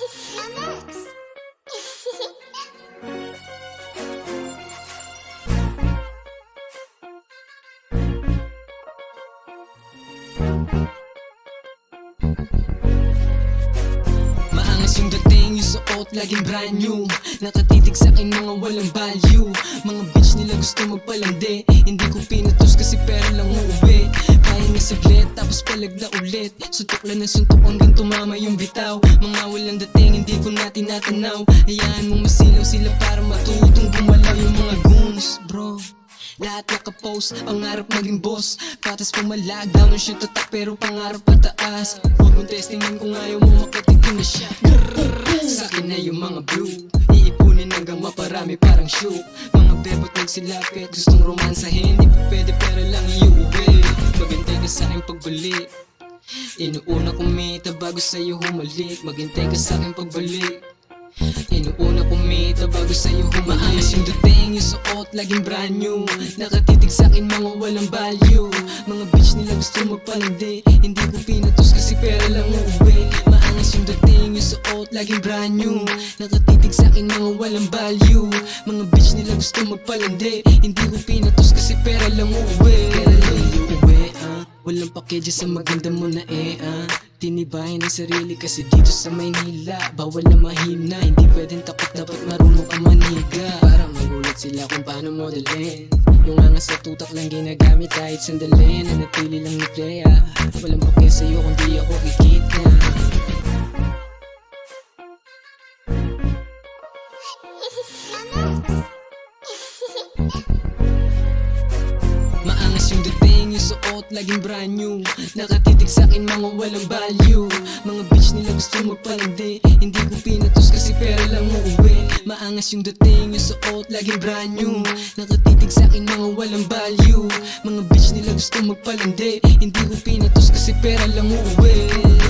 Max. Maangas yung dating, yung suot, laging brand new. Nakatitig sa akin mga walang value. Mga bitch nila gusto magpalandi. Hindi ko pinutos kasi pera lang uuwi. Kaya nga saglit, tapos palag na ulit. Suntok lang ng suntok hanggang tumama yung bitaw. Mga walang dating, hindi ko na tinatanaw. Hayaan mong masilaw sila para matutong gumalaw yung mga goons, bro. Lahat nakapost, pangarap maging boss. Patas pumalag, down on shoot tatak pero pangarap pataas. Huwag mong testingin kung ayaw mo makatikim na siya. Sa'kin na yung mga blue, iipunin hanggang maparami parang shoe. Mga bebot nagsilapit, gustong romansahin. Di pa pwede pera lang iuwi. Maghintay ka sa'kin pagbalik. Inuuna kumita bago sa'yo humalik. Maghintay ka sa'kin pagbalik. Inuuna kumita bago sa'yo humalik. Maangas yung dating, yung suot, laging brand new. Nakatitig sa'kin mga walang value. Mga bitch nila gusto magpalandi. Hindi ko pinutos kasi pera lang uuwi. Maangas yung dating, yung suot, laging brand new. Nakatitig sa'kin mga walang value. Mga bitch nila gusto magpalandi. Hindi ko pinutos kasi pera lang uuwi. Pera lang uuwi, walang pakidya sa maganda mo na Tinibayan ang sarili kasi dito sa Maynila bawal na mahina, hindi pwedeng takot, dapat marunong ka maniga. Parang magulat sila kung paano modelin. Yung angas sa tutak lang ginagamit kahit sandali. Nanatili lang ni playa. Walang pake sa'yo kung di ako kikita. Maangas yung dating, yung suot, laging brand new. Nakatitig sa'kin mga walang value. Mga bitch nila gusto magpalandi. Hindi ko pinutos kasi pera lang uuwi. Maangas yung dating, yung suot, laging brand new. Nakatitig sa'kin mga walang value. Mga bitch nila gusto magpalandi. Hindi ko pinutos kasi pera lang uuwi.